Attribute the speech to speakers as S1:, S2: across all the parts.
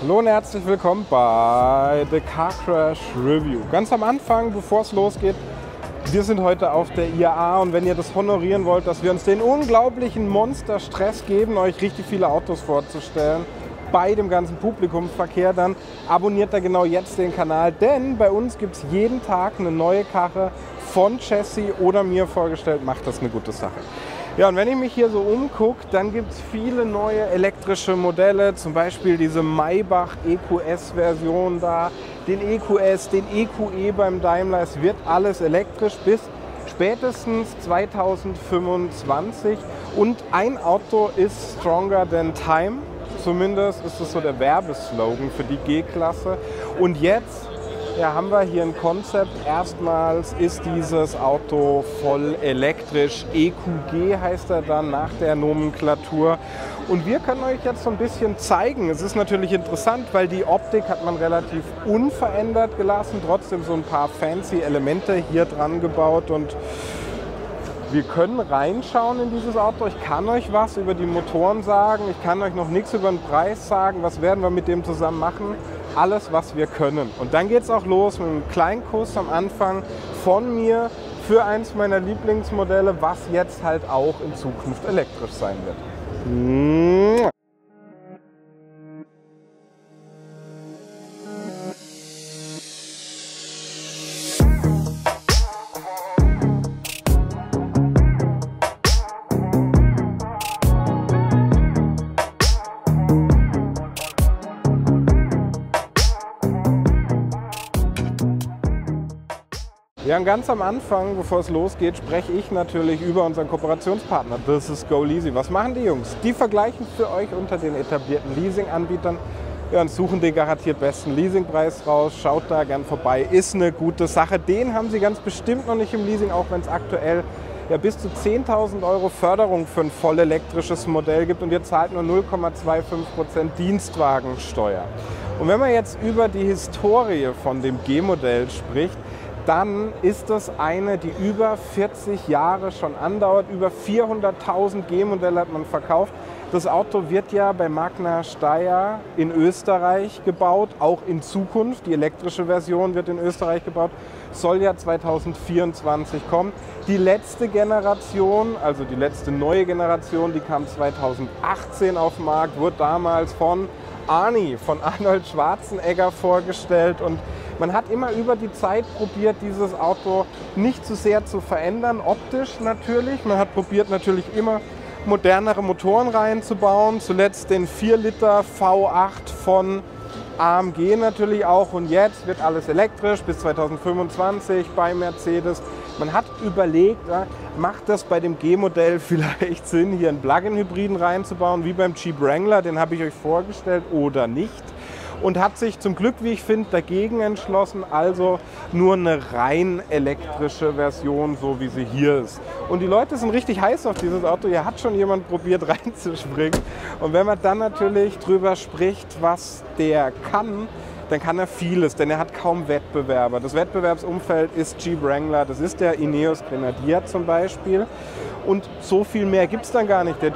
S1: Hallo und herzlich willkommen bei The Car Crash Review. Ganz am Anfang, bevor es losgeht, wir sind heute auf der IAA und wenn ihr das honorieren wollt, dass wir uns den unglaublichen Monsterstress geben, euch richtig viele Autos vorzustellen, bei dem ganzen Publikumsverkehr, dann abonniert da genau jetzt den Kanal, denn bei uns gibt es jeden Tag eine neue Karre von Chassis oder mir vorgestellt, macht das eine gute Sache. Ja, und wenn ich mich hier so umgucke, dann gibt es viele neue elektrische Modelle, zum Beispiel diese Maybach EQS-Version da, den EQS, den EQE beim Daimler. Es wird alles elektrisch bis spätestens 2025 und ein Auto ist stronger than time. Zumindest ist das so der Werbeslogan für die G-Klasse. Und jetzt haben wir hier ein Konzept. Erstmals ist dieses Auto voll elektrisch. EQG heißt er dann nach der Nomenklatur. Und wir können euch jetzt so ein bisschen zeigen. Es ist natürlich interessant, weil die Optik hat man relativ unverändert gelassen. Trotzdem so ein paar fancy Elemente hier dran gebaut. Und wir können reinschauen in dieses Auto. Ich kann euch was über die Motoren sagen. Ich kann euch noch nichts über den Preis sagen. Was werden wir mit dem zusammen machen? Alles, was wir können. Und dann geht es auch los mit einem kleinen Kurs am Anfang von mir für eins meiner Lieblingsmodelle, was jetzt halt auch in Zukunft elektrisch sein wird. Ja, und ganz am Anfang, bevor es losgeht, spreche ich natürlich über unseren Kooperationspartner. Das ist GoLeasy. Was machen die Jungs? Die vergleichen für euch unter den etablierten Leasing-Anbietern und suchen den garantiert besten Leasingpreis raus. Schaut da gern vorbei, ist eine gute Sache. Den haben sie ganz bestimmt noch nicht im Leasing, auch wenn es aktuell bis zu 10.000 € Förderung für ein voll elektrisches Modell gibt und ihr zahlt nur 0,25% Dienstwagensteuer. Und wenn man jetzt über die Historie von dem G-Modell spricht, dann ist das eine, die über 40 Jahre schon andauert. Über 400.000 G-Modelle hat man verkauft. Das Auto wird ja bei Magna Steyr in Österreich gebaut, auch in Zukunft. Die elektrische Version wird in Österreich gebaut, soll ja 2024 kommen. Die letzte Generation, also die letzte neue Generation, die kam 2018 auf den Markt, wurde damals von Arnie, von Arnold Schwarzenegger vorgestellt und man hat immer über die Zeit probiert, dieses Auto nicht zu sehr zu verändern, optisch natürlich. Man hat probiert natürlich immer modernere Motoren reinzubauen, zuletzt den 4 Liter V8 von AMG natürlich auch und jetzt wird alles elektrisch bis 2025 bei Mercedes. Man hat überlegt, macht das bei dem G-Modell vielleicht Sinn, hier einen Plug-in-Hybriden reinzubauen, wie beim Jeep Wrangler, den habe ich euch vorgestellt, oder nicht. Und hat sich zum Glück, wie ich finde, dagegen entschlossen, also nur eine rein elektrische Version, so wie sie hier ist. Und die Leute sind richtig heiß auf dieses Auto. Hier hat schon jemand probiert reinzuspringen. Und wenn man dann natürlich drüber spricht, was der kann, dann kann er vieles, denn er hat kaum Wettbewerber. Das Wettbewerbsumfeld ist Jeep Wrangler, das ist der Ineos Grenadier zum Beispiel. Und so viel mehr gibt es dann gar nicht. Der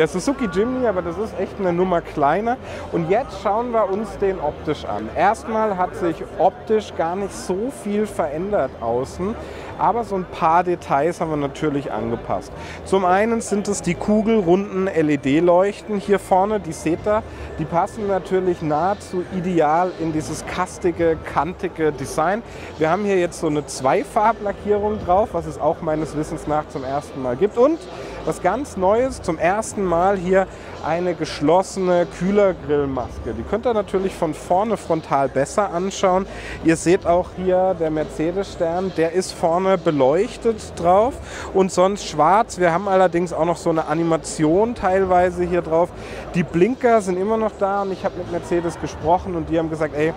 S1: Suzuki Jimny, aber das ist echt eine Nummer kleiner. Und jetzt schauen wir uns den optisch an. Erstmal hat sich optisch gar nicht so viel verändert außen, aber so ein paar Details haben wir natürlich angepasst. Zum einen sind es die kugelrunden LED-Leuchten hier vorne, die seht ihr. Die passen natürlich nahezu ideal in dieses kastige, kantige Design. Wir haben hier jetzt so eine Zweifarblackierung drauf, was es auch meines Wissens nach zum ersten Mal gibt. Und was ganz Neues, zum ersten Mal hier eine geschlossene Kühlergrillmaske. Die könnt ihr natürlich von vorne frontal besser anschauen. Ihr seht auch hier der Mercedes-Stern, der ist vorne beleuchtet drauf und sonst schwarz. Wir haben allerdings auch noch so eine Animation teilweise hier drauf. Die Blinker sind immer noch da und ich habe mit Mercedes gesprochen und die haben gesagt, ey,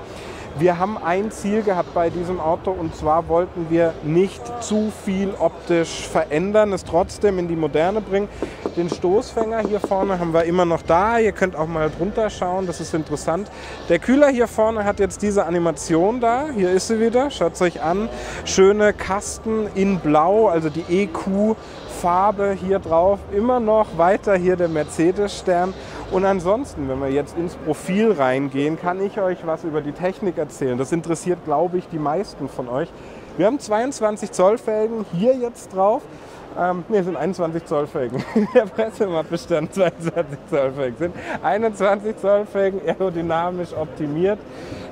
S1: wir haben ein Ziel gehabt bei diesem Auto und zwar wollten wir nicht zu viel optisch verändern, es trotzdem in die Moderne bringen. Den Stoßfänger hier vorne haben wir immer noch da, ihr könnt auch mal drunter schauen, das ist interessant. Der Kühler hier vorne hat jetzt diese Animation da, hier ist sie wieder, schaut es euch an. Schöne Kasten in Blau, also die EQ Farbe hier drauf, immer noch weiter hier der Mercedes-Stern Und ansonsten, wenn wir jetzt ins Profil reingehen, kann ich euch was über die Technik erzählen. Das interessiert, glaube ich, die meisten von euch. Wir haben 22 Zoll Felgen hier jetzt drauf. Ne, sind 21 Zoll Felgen. Der Pressemappe stand 22 Zoll Felgen. Sind 21 Zoll Felgen aerodynamisch optimiert.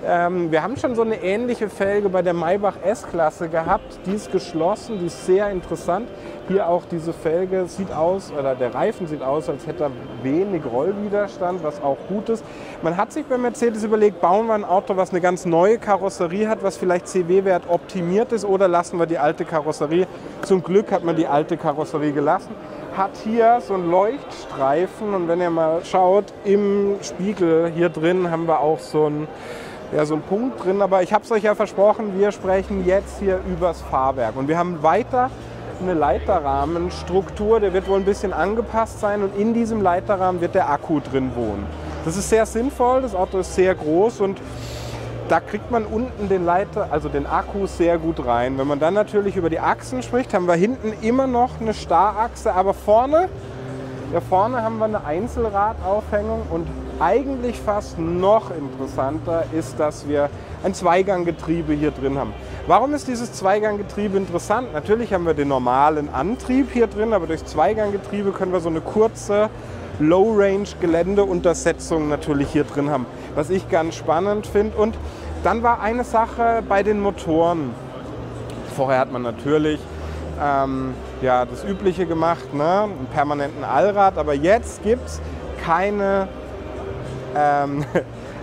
S1: Wir haben schon so eine ähnliche Felge bei der Maybach S-Klasse gehabt. Die ist geschlossen, die ist sehr interessant. Hier auch diese Felge sieht aus, oder der Reifen sieht aus, als hätte er wenig Rollwiderstand, was auch gut ist. Man hat sich bei Mercedes überlegt, bauen wir ein Auto, was eine ganz neue Karosserie hat, was vielleicht CW-Wert optimiert ist, oder lassen wir die alte Karosserie. Zum Glück hat man die alte Karosserie gelassen. Hat hier so einen Leuchtstreifen, und wenn ihr mal schaut, im Spiegel hier drin haben wir auch so einen Punkt drin. Aber ich habe es euch ja versprochen, wir sprechen jetzt hier übers Fahrwerk. Und wir haben weiter eine Leiterrahmenstruktur, der wird wohl ein bisschen angepasst sein, und in diesem Leiterrahmen wird der Akku drin wohnen. Das ist sehr sinnvoll, das Auto ist sehr groß und da kriegt man unten den Akku sehr gut rein. Wenn man dann natürlich über die Achsen spricht, haben wir hinten immer noch eine Starrachse, aber vorne haben wir eine Einzelradaufhängung, und eigentlich fast noch interessanter ist, dass wir ein Zweiganggetriebe hier drin haben. Warum ist dieses Zweiganggetriebe interessant? Natürlich haben wir den normalen Antrieb hier drin, aber durch Zweiganggetriebe können wir so eine kurze Low-Range-Geländeuntersetzung natürlich hier drin haben, was ich ganz spannend finde. Und dann war eine Sache bei den Motoren. Vorher hat man natürlich das Übliche gemacht, ne? Einen permanenten Allrad, aber jetzt gibt es keine...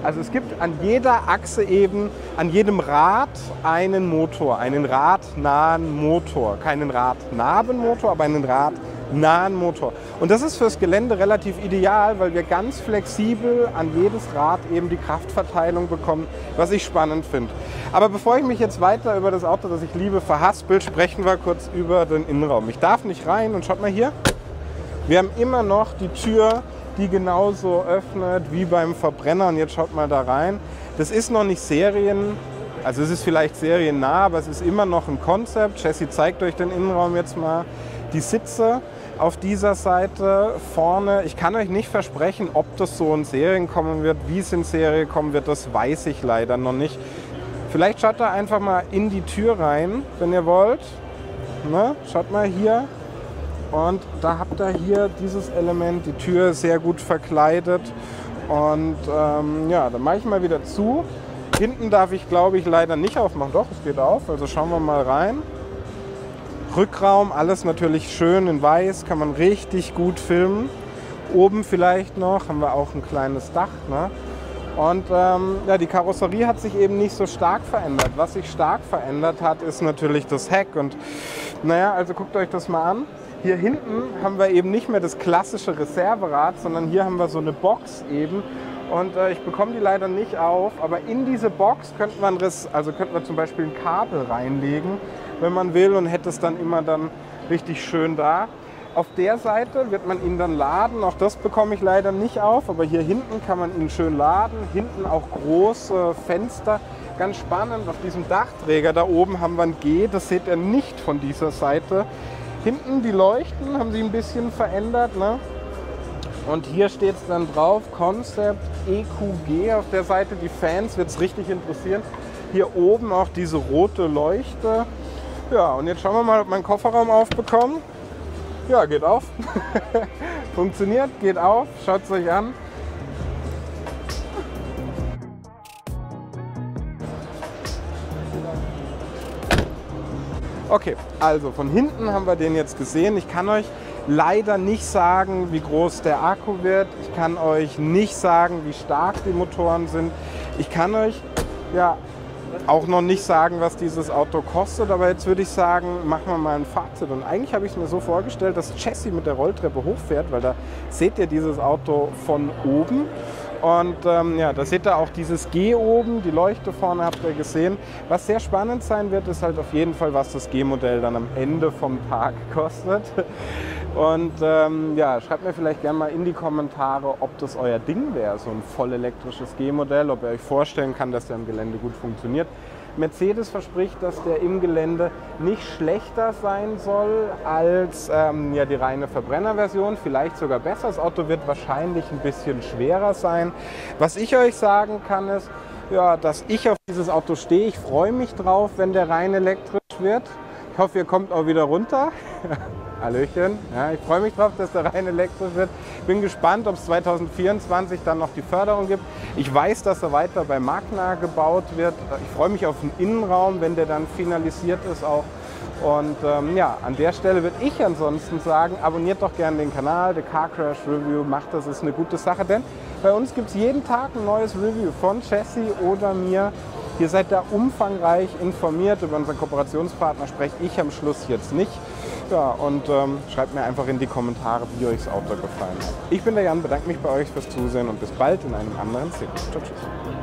S1: Also es gibt an jeder Achse eben, an jedem Rad einen Motor, einen radnahen Motor. Keinen Radnabenmotor, aber einen radnahen Motor. Und das ist fürs Gelände relativ ideal, weil wir ganz flexibel an jedes Rad eben die Kraftverteilung bekommen, was ich spannend finde. Aber bevor ich mich jetzt weiter über das Auto, das ich liebe, verhaspel, sprechen wir kurz über den Innenraum. Ich darf nicht rein, und schaut mal hier, wir haben immer noch die Tür, die genauso öffnet wie beim Verbrenner, und jetzt schaut mal da rein. Das ist noch nicht also es ist vielleicht seriennah, aber es ist immer noch ein Konzept. Jessie zeigt euch den Innenraum jetzt mal. Die Sitze auf dieser Seite vorne, ich kann euch nicht versprechen, ob das so in Serien kommen wird, wie es in Serie kommen wird, das weiß ich leider noch nicht. Vielleicht schaut da einfach mal in die Tür rein, wenn ihr wollt. Ne? Schaut mal hier. Und da habt ihr hier dieses Element, die Tür ist sehr gut verkleidet. Und dann mache ich mal wieder zu. Hinten darf ich, glaube ich, leider nicht aufmachen. Doch, es geht auf, also schauen wir mal rein. Rückraum, alles natürlich schön in weiß, kann man richtig gut filmen. Oben vielleicht noch, haben wir auch ein kleines Dach. Ne? Und die Karosserie hat sich eben nicht so stark verändert. Was sich stark verändert hat, ist natürlich das Heck. Und also guckt euch das mal an. Hier hinten haben wir eben nicht mehr das klassische Reserverad, sondern hier haben wir so eine Box eben. Und ich bekomme die leider nicht auf, aber in diese Box könnte man zum Beispiel ein Kabel reinlegen, wenn man will, und hätte es dann immer richtig schön da. Auf der Seite wird man ihn dann laden, auch das bekomme ich leider nicht auf, aber hier hinten kann man ihn schön laden. Hinten auch große Fenster, ganz spannend. Auf diesem Dachträger da oben haben wir ein G, das seht ihr nicht von dieser Seite. Hinten die Leuchten haben sie ein bisschen verändert, ne? Und hier steht es dann drauf, Concept EQG auf der Seite. Die Fans wird es richtig interessieren. Hier oben auch diese rote Leuchte. Ja, und jetzt schauen wir mal, ob wir meinen Kofferraum aufbekommen. Ja, geht auf. Funktioniert, geht auf. Schaut es euch an. Okay, also von hinten haben wir den jetzt gesehen. Ich kann euch leider nicht sagen, wie groß der Akku wird. Ich kann euch nicht sagen, wie stark die Motoren sind. Ich kann euch auch noch nicht sagen, was dieses Auto kostet. Aber jetzt würde ich sagen, machen wir mal ein Fazit. Und eigentlich habe ich es mir so vorgestellt, dass Jessie mit der Rolltreppe hochfährt, weil da seht ihr dieses Auto von oben. Und da seht ihr auch dieses G oben, die Leuchte vorne habt ihr gesehen. Was sehr spannend sein wird, ist halt auf jeden Fall, was das G-Modell dann am Ende vom Tag kostet. Und schreibt mir vielleicht gerne mal in die Kommentare, ob das euer Ding wäre, so ein voll elektrisches G-Modell, ob ihr euch vorstellen kann, dass der im Gelände gut funktioniert. Mercedes verspricht, dass der im Gelände nicht schlechter sein soll als ja, die reine Verbrennerversion, vielleicht sogar besser. Das Auto wird wahrscheinlich ein bisschen schwerer sein. Was ich euch sagen kann, ist, ja, dass ich auf dieses Auto stehe. Ich freue mich drauf, wenn der rein elektrisch wird. Ich hoffe, ihr kommt auch wieder runter. Hallöchen. Ja, ich freue mich drauf, dass der rein elektrisch wird. Bin gespannt, ob es 2024 dann noch die Förderung gibt. Ich weiß, dass er weiter bei Magna gebaut wird. Ich freue mich auf den Innenraum, wenn der dann finalisiert ist auch. Und ja, an der Stelle würde ich ansonsten sagen, abonniert doch gerne den Kanal, The Car Crash Review, macht das, ist eine gute Sache, denn bei uns gibt es jeden Tag ein neues Review von Jesse oder mir. Ihr seid da umfangreich informiert, über unseren Kooperationspartner spreche ich am Schluss jetzt nicht. Ja, und schreibt mir einfach in die Kommentare, wie euch das Auto gefallen hat. Ich bin der Jan, bedanke mich bei euch fürs Zusehen und bis bald in einem anderen Szene. Ciao, tschüss.